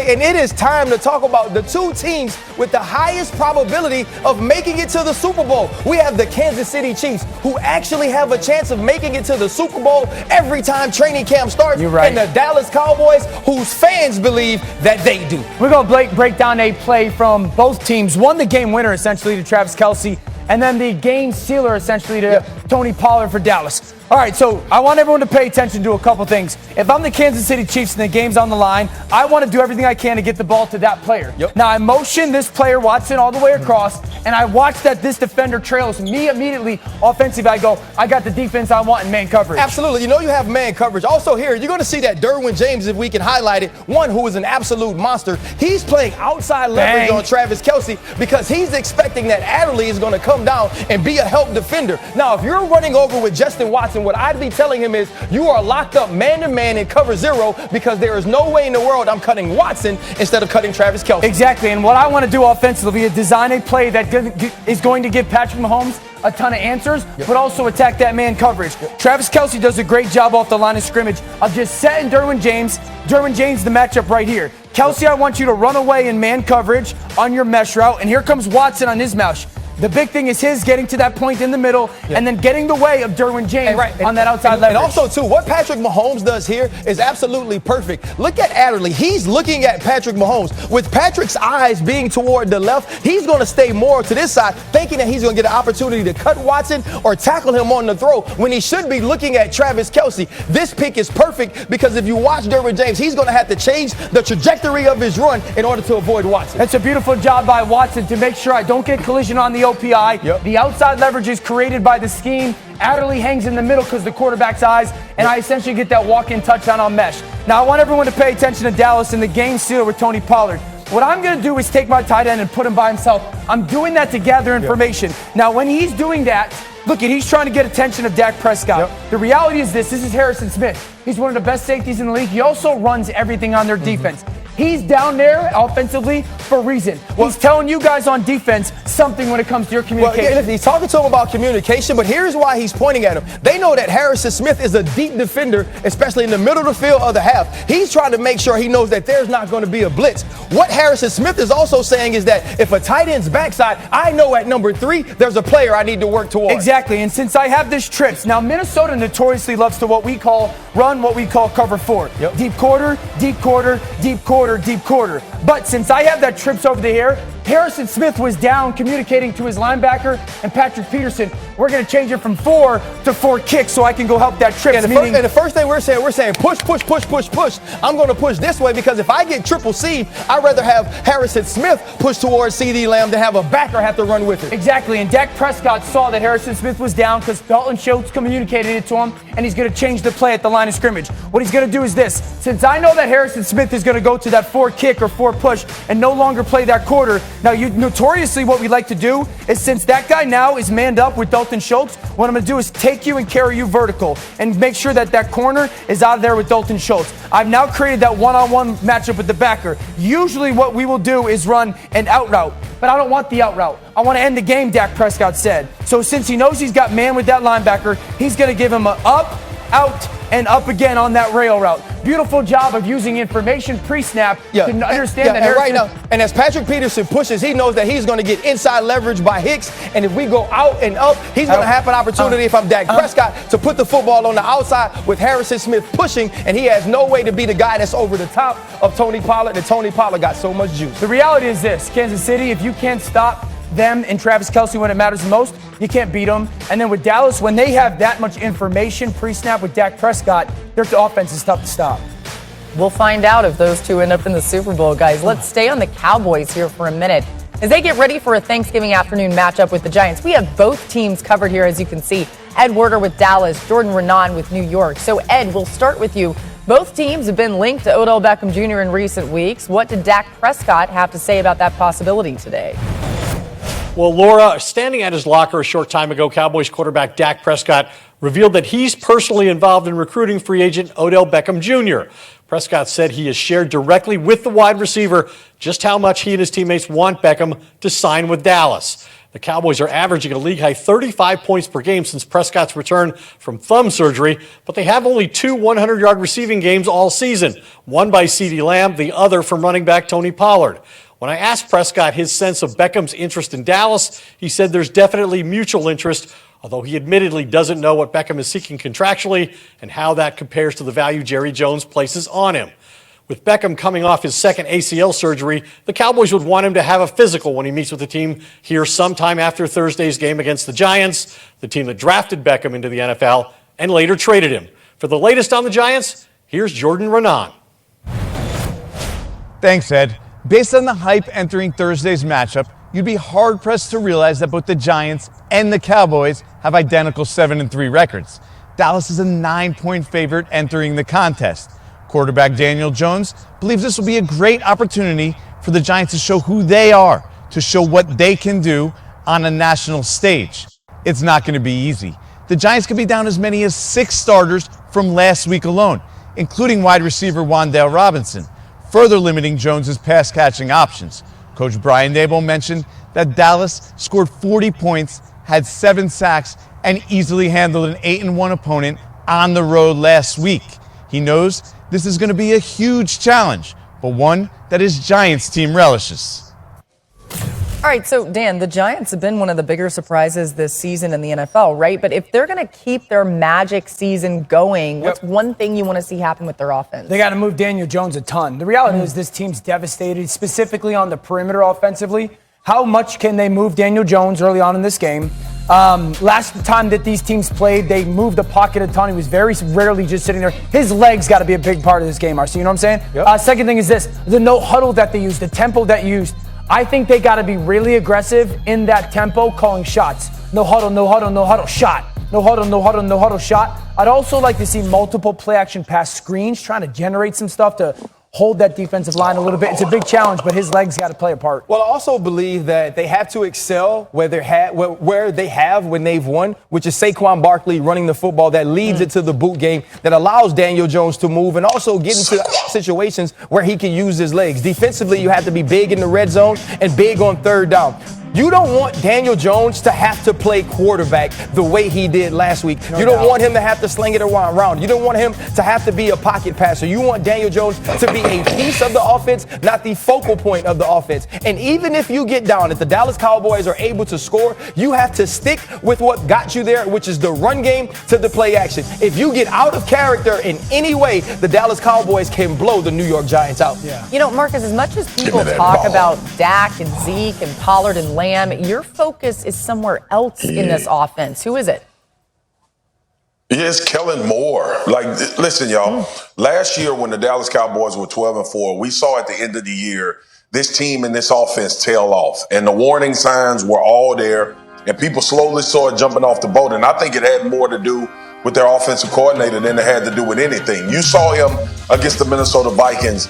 Trey, and it is time to talk about the two teams with the highest probability of making it to the Super Bowl. We have the Kansas City Chiefs, who actually have a chance of making it to the Super Bowl every time training camp starts. You're right. And the Dallas Cowboys, whose fans believe that they do. We're going to break down a play from both teams. One, the game winner, essentially, to Travis Kelce, and then the game sealer, essentially, to Tony Pollard for Dallas. All right, so I want everyone to pay attention to a couple things. If I'm the Kansas City Chiefs and the game's on the line, I want to do everything I can to get the ball to that player. Now, I motion this player, Watson, all the way across, and I watch that this defender trails me immediately offensively. I go, I got the defense I want in man coverage. Absolutely. You know you have man coverage. Also here, you're going to see that Derwin James, if we can highlight it, one who is an absolute monster. He's playing outside leverage on Travis Kelce because he's expecting that Adderley is going to come down and be a help defender. Now, if you're running over with Justin Watson, what I'd be telling him is you are locked up man-to-man in cover zero because there is no way in the world I'm cutting Watson instead of cutting Travis Kelce. Exactly, and what I want to do offensively is design a play that is going to give Patrick Mahomes a ton of answers, but also attack that man coverage. Travis Kelce does a great job off the line of scrimmage of just setting Derwin James. Derwin James, the matchup right here. Kelce, I want you to run away in man coverage on your mesh route, and here comes Watson on his mesh. The big thing is his getting to that point in the middle and then getting the way of Derwin James on that outside leverage. And also, too, what Patrick Mahomes does here is absolutely perfect. Look at Adderley. He's looking at Patrick Mahomes. With Patrick's eyes being toward the left, he's going to stay more to this side, thinking that he's going to get an opportunity to cut Watson or tackle him on the throw when he should be looking at Travis Kelce. This pick is perfect because if you watch Derwin James, he's going to have to change the trajectory of his run in order to avoid Watson. That's a beautiful job by Watson to make sure I don't get collision on the OPI. The outside leverage is created by the scheme. Adderley hangs in the middle because the quarterback's eyes, and I essentially get that walk-in touchdown on mesh. Now, I want everyone to pay attention to Dallas in the game sealer with Tony Pollard. What I'm going to do is take my tight end and put him by himself. I'm doing that to gather information. Now, when he's doing that, look, he's trying to get attention of Dak Prescott. The reality is this is Harrison Smith. He's one of the best safeties in the league. He also runs everything on their defense. He's down there offensively for a reason. He's telling you guys on defense something when it comes to your communication. Well, he's talking to him about communication, but here's why he's pointing at him. They know that Harrison Smith is a deep defender, especially in the middle of the field of the half. He's trying to make sure he knows that there's not going to be a blitz. What Harrison Smith is also saying is that if a tight end's backside, I know at number 3, there's a player I need to work towards. Exactly, and since I have this trips, now Minnesota notoriously loves to what we call cover 4. Deep quarter, deep quarter, deep quarter, deep quarter. But since I have that trips over the air, Harrison Smith was down communicating to his linebacker and Patrick Peterson, we're going to change it from 4 to 4 kicks so I can go help that trips. And the first thing we're saying push, push, push, push, push. I'm going to push this way because if I get triple C, I'd rather have Harrison Smith push towards CeeDee Lamb than have a backer have to run with it. Exactly, and Dak Prescott saw that Harrison Smith was down because Dalton Schultz communicated it to him, and he's going to change the play at the line of scrimmage. What he's going to do is this. Since I know that Harrison Smith is going to go to that 4 kick or 4 push and no longer play that quarter, now notoriously what we like to do is since that guy now is manned up with Dalton Schultz, what I'm going to do is take you and carry you vertical and make sure that that corner is out of there with Dalton Schultz. I've now created that one-on-one matchup with the backer. Usually what we will do is run an out route, but I don't want the out route. I want to end the game, Dak Prescott said. So since he knows he's got man with that linebacker, he's going to give him an up, out, and up again on that rail route. Beautiful job of using information pre-snap to understand that. And right now, and as Patrick Peterson pushes, he knows that he's going to get inside leverage by Hicks. And if we go out and up, he's going to have an opportunity, if I'm Dak Prescott, to put the football on the outside with Harrison Smith pushing, and he has no way to be the guy that's over the top of Tony Pollard, and Tony Pollard got so much juice. The reality is this, Kansas City, if you can't stop them and Travis Kelce when it matters the most, you can't beat them. And then with Dallas, when they have that much information pre-snap with Dak Prescott, their offense is tough to stop. We'll find out if those two end up in the Super Bowl, guys. Let's stay on the Cowboys here for a minute. As they get ready for a Thanksgiving afternoon matchup with the Giants, we have both teams covered here, as you can see. Ed Werder with Dallas, Jordan Renan with New York. So, Ed, we'll start with you. Both teams have been linked to Odell Beckham Jr. in recent weeks. What did Dak Prescott have to say about that possibility today? Well, Laura, standing at his locker a short time ago, Cowboys quarterback Dak Prescott revealed that he's personally involved in recruiting free agent Odell Beckham Jr. Prescott said he has shared directly with the wide receiver just how much he and his teammates want Beckham to sign with Dallas. The Cowboys are averaging a league-high 35 points per game since Prescott's return from thumb surgery, but they have only 2 100-yard receiving games all season, one by CeeDee Lamb, the other from running back Tony Pollard. When I asked Prescott his sense of Beckham's interest in Dallas, he said there's definitely mutual interest, although he admittedly doesn't know what Beckham is seeking contractually and how that compares to the value Jerry Jones places on him. With Beckham coming off his second ACL surgery, the Cowboys would want him to have a physical when he meets with the team here sometime after Thursday's game against the Giants, the team that drafted Beckham into the NFL and later traded him. For the latest on the Giants, here's Jordan Renan. Thanks, Ed. Based on the hype entering Thursday's matchup, you'd be hard-pressed to realize that both the Giants and the Cowboys have identical 7-3 records. Dallas is a 9-point favorite entering the contest. Quarterback Daniel Jones believes this will be a great opportunity for the Giants to show who they are, to show what they can do on a national stage. It's not going to be easy. The Giants could be down as many as 6 starters from last week alone, including wide receiver Wan'Dale Robinson, further limiting Jones' pass-catching options. Coach Brian Daboll mentioned that Dallas scored 40 points, had 7 sacks, and easily handled an 8-1 opponent on the road last week. He knows this is going to be a huge challenge, but one that his Giants team relishes. All right, so Dan, the Giants have been one of the bigger surprises this season in the NFL, right? But if they're going to keep their magic season going, what's one thing you want to see happen with their offense? They got to move Daniel Jones a ton. The reality is this team's devastated, specifically on the perimeter offensively. How much can they move Daniel Jones early on in this game? Last time that these teams played, they moved the pocket a ton. He was very rarely just sitting there. His legs got to be a big part of this game, Arce. You know what I'm saying? Yep. Second thing is this, the no huddle that they used, the tempo that you used. I think they got to be really aggressive in that tempo, calling shots. No huddle, no huddle, no huddle, shot. No huddle, no huddle, no huddle, shot. I'd also like to see multiple play-action pass screens, trying to generate some stuff to hold that defensive line a little bit. It's a big challenge, but his legs got to play a part. Well, I also believe that they have to excel where they have when they've won, which is Saquon Barkley running the football that leads it to the boot game, that allows Daniel Jones to move and also get into situations where he can use his legs. Defensively, you have to be big in the red zone and big on third down. You don't want Daniel Jones to have to play quarterback the way he did last week. You don't want him to have to sling it around. You don't want him to have to be a pocket passer. You want Daniel Jones to be a piece of the offense, not the focal point of the offense. And even if you get down, if the Dallas Cowboys are able to score, you have to stick with what got you there, which is the run game to the play action. If you get out of character in any way, the Dallas Cowboys can blow the New York Giants out. Yeah. You know, Marcus, as much as people talk about Dak and Zeke and Pollard and Lamb, your focus is somewhere else in this offense. Who is it? It's Kellen Moore. Like, listen, y'all. Last year when the Dallas Cowboys were 12-4, we saw at the end of the year this team and this offense tail off. And the warning signs were all there. And people slowly saw it jumping off the boat. And I think it had more to do with their offensive coordinator than it had to do with anything. You saw him against the Minnesota Vikings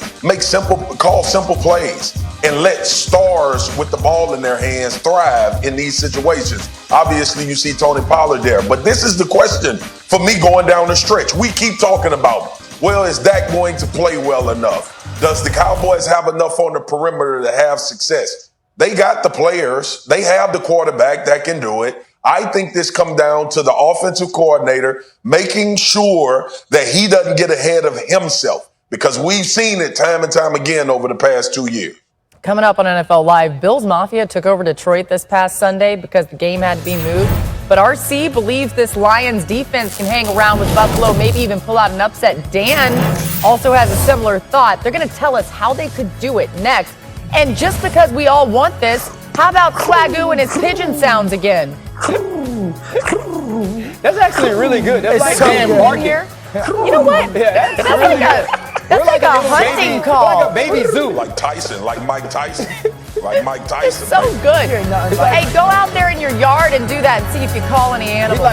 call simple plays and let stars with the ball in their hands thrive in these situations. Obviously, you see Tony Pollard there. But this is the question for me going down the stretch. We keep talking about, well, is Dak going to play well enough? Does the Cowboys have enough on the perimeter to have success? They got the players. They have the quarterback that can do it. I think this comes down to the offensive coordinator making sure that he doesn't get ahead of himself, because we've seen it time and time again over the past 2 years. Coming up on NFL Live, Bills Mafia took over Detroit this past Sunday because the game had to be moved. But RC believes this Lions defense can hang around with Buffalo, maybe even pull out an upset. Dan also has a similar thought. They're going to tell us how they could do it next. And just because we all want this, how about Swagoo and his pigeon sounds again? That's actually really good. That's like Dan barking. Here. You know what? Yeah, that's really like a hunting call. Like a baby zoo. Like Tyson, like Mike Tyson. Like Mike Tyson. It's so good. Hey, go out there in your yard and do that and see if you call any animals.